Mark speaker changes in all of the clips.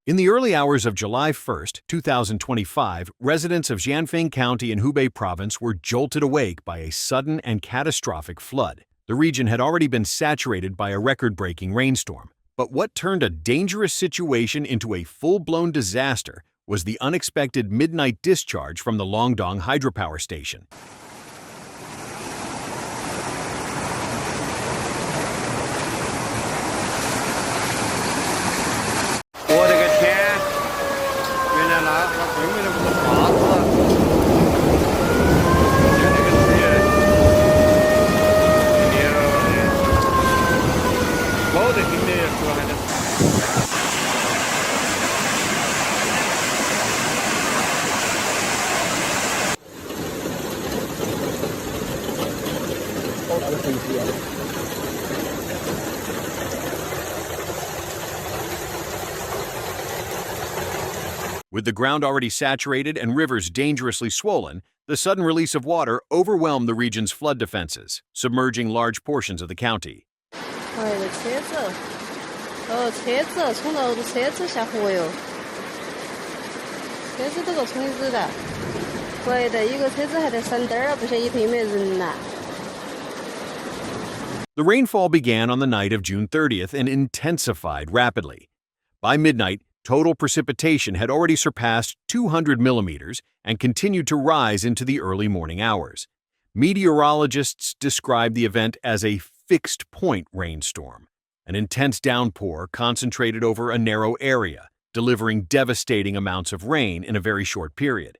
Speaker 1: In the early hours of July 1st, 2025, residents of Xianfeng County in Hubei Province were jolted awake by a sudden and catastrophic flood. The region had already been saturated by a record-breaking rainstorm. But what turned a dangerous situation into a full-blown disaster was the unexpected midnight discharge from the Longdong Hydropower Station. With the ground already saturated and rivers dangerously swollen, the sudden release of water overwhelmed the region's flood defenses, submerging large portions of the county. The rainfall began on the night of June 30th and intensified rapidly. By midnight, total precipitation had already surpassed 200 millimeters and continued to rise into the early morning hours. Meteorologists describe the event as a fixed-point rainstorm, an intense downpour concentrated over a narrow area, delivering devastating amounts of rain in a very short period.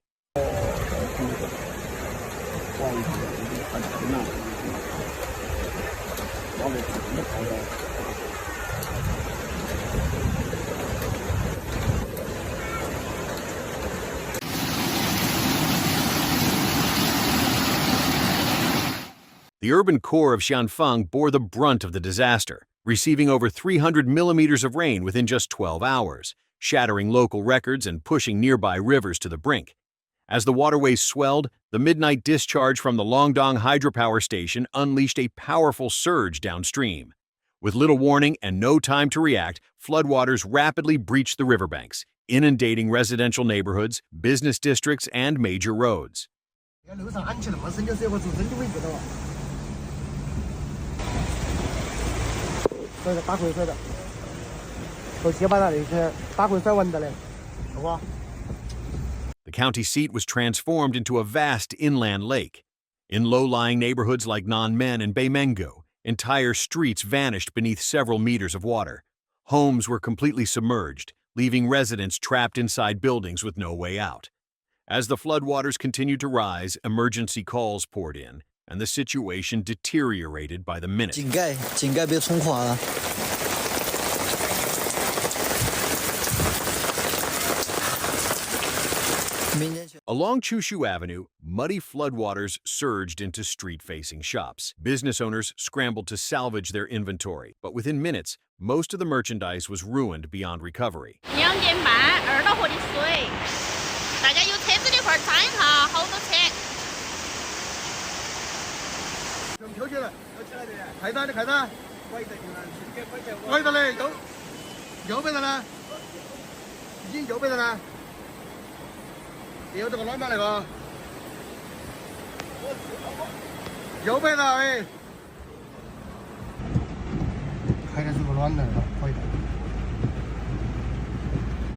Speaker 1: The urban core of Xianfeng bore the brunt of the disaster, receiving over 300 millimeters of rain within just 12 hours, shattering local records and pushing nearby rivers to the brink. As the waterways swelled, the midnight discharge from the Longdong Hydropower Station unleashed a powerful surge downstream. With little warning and no time to react, floodwaters rapidly breached the riverbanks, inundating residential neighborhoods, business districts, and major roads. The county seat was transformed into a vast inland lake. In low-lying neighborhoods like Nanmen and Beimengu, entire streets vanished beneath several meters of water. Homes were completely submerged, leaving residents trapped inside buildings with no way out. As the floodwaters continued to rise, emergency calls poured in, and the situation deteriorated by the minute. Along Chushu Avenue, muddy floodwaters surged into street-facing shops. Business owners scrambled to salvage their inventory, but within minutes, most of the merchandise was ruined beyond recovery.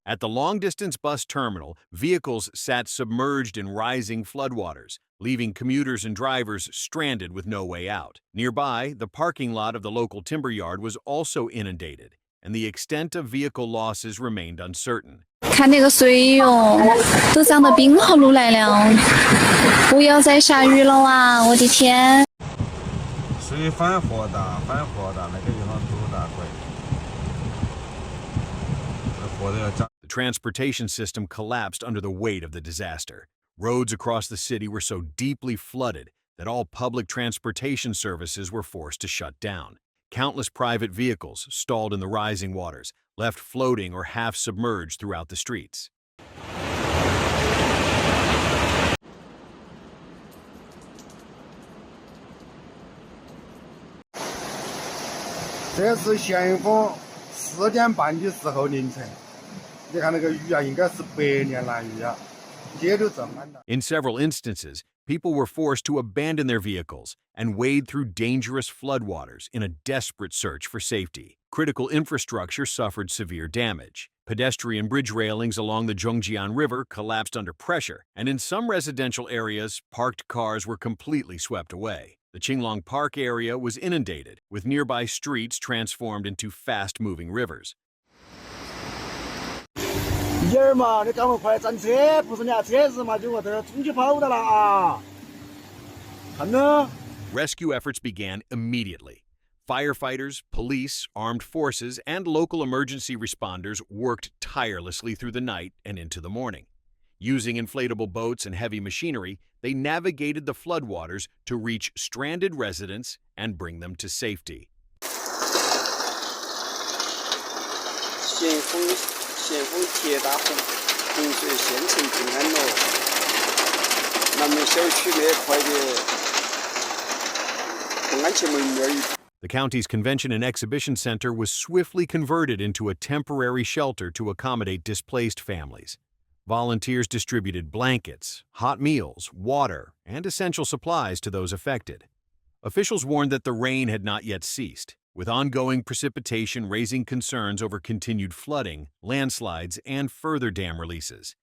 Speaker 1: At the long-distance bus terminal, vehicles sat submerged in rising floodwaters, leaving commuters and drivers stranded with no way out. Nearby, the parking lot of the local timber yard was also inundated, and the extent of vehicle losses remained uncertain.
Speaker 2: 看那个水哟，都涨到冰河路来了，不要再下雨了啊！我的天！
Speaker 3: 水反复大，那个地方多大会？火要涨。
Speaker 1: The transportation system collapsed under the weight of the disaster. Roads across the city were so deeply flooded that all public transportation services were forced to shut down. Countless private vehicles, stalled in the rising waters, left floating or half-submerged throughout the streets.
Speaker 4: 这是咸丰4点半的时候凌晨，
Speaker 3: 你看那个鱼啊，应该是百年蓝鱼啊，街都整满了。
Speaker 1: In several instances, people were forced to abandon their vehicles and wade through dangerous floodwaters in a desperate search for safety. Critical infrastructure suffered severe damage. Pedestrian bridge railings along the Zhongjiang River collapsed under pressure, and in some residential areas, parked cars were completely swept away. The Qinglong Park area was inundated, with nearby streets transformed into fast-moving rivers.
Speaker 4: 爷儿嘛，你赶快站车，不是你下车子嘛，就我这儿冲起跑的了啊！看呢。
Speaker 1: Rescue efforts began immediately. Firefighters, police, armed forces, and local emergency responders worked tirelessly through the night and into the morning. Using inflatable boats and heavy machinery, they navigated the floodwaters to reach stranded residents and bring them to safety.
Speaker 4: 咸丰铁大洪水县城平安了，南门小区那块的不安全门面。
Speaker 1: The county's convention and exhibition center was swiftly converted into a temporary shelter to accommodate displaced families. Volunteers distributed blankets, hot meals, water, and essential supplies to those affected. Officials warned that the rain had not yet ceased, with ongoing precipitation raising concerns over continued flooding, landslides, and further dam releases.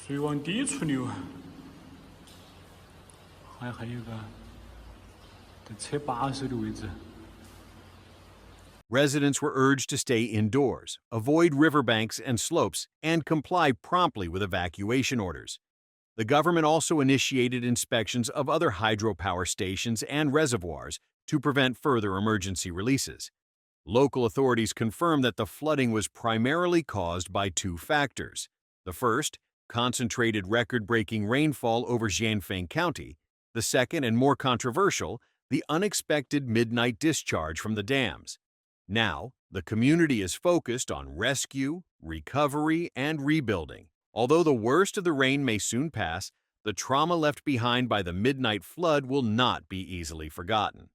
Speaker 5: 水往低处流，还有一个在车把手的位置。
Speaker 1: Residents were urged to stay indoors, avoid riverbanks and slopes, and comply promptly with evacuation orders. The government also initiated inspections of other hydropower stations and reservoirs to prevent further emergency releases. Local authorities confirmed that the flooding was primarily caused by two factors. The first, concentrated record-breaking rainfall over Xianfeng County. The second, and more controversial, the unexpected midnight discharge from the dams. Now, the community is focused on rescue, recovery, and rebuilding. Although the worst of the rain may soon pass, the trauma left behind by the midnight flood will not be easily forgotten.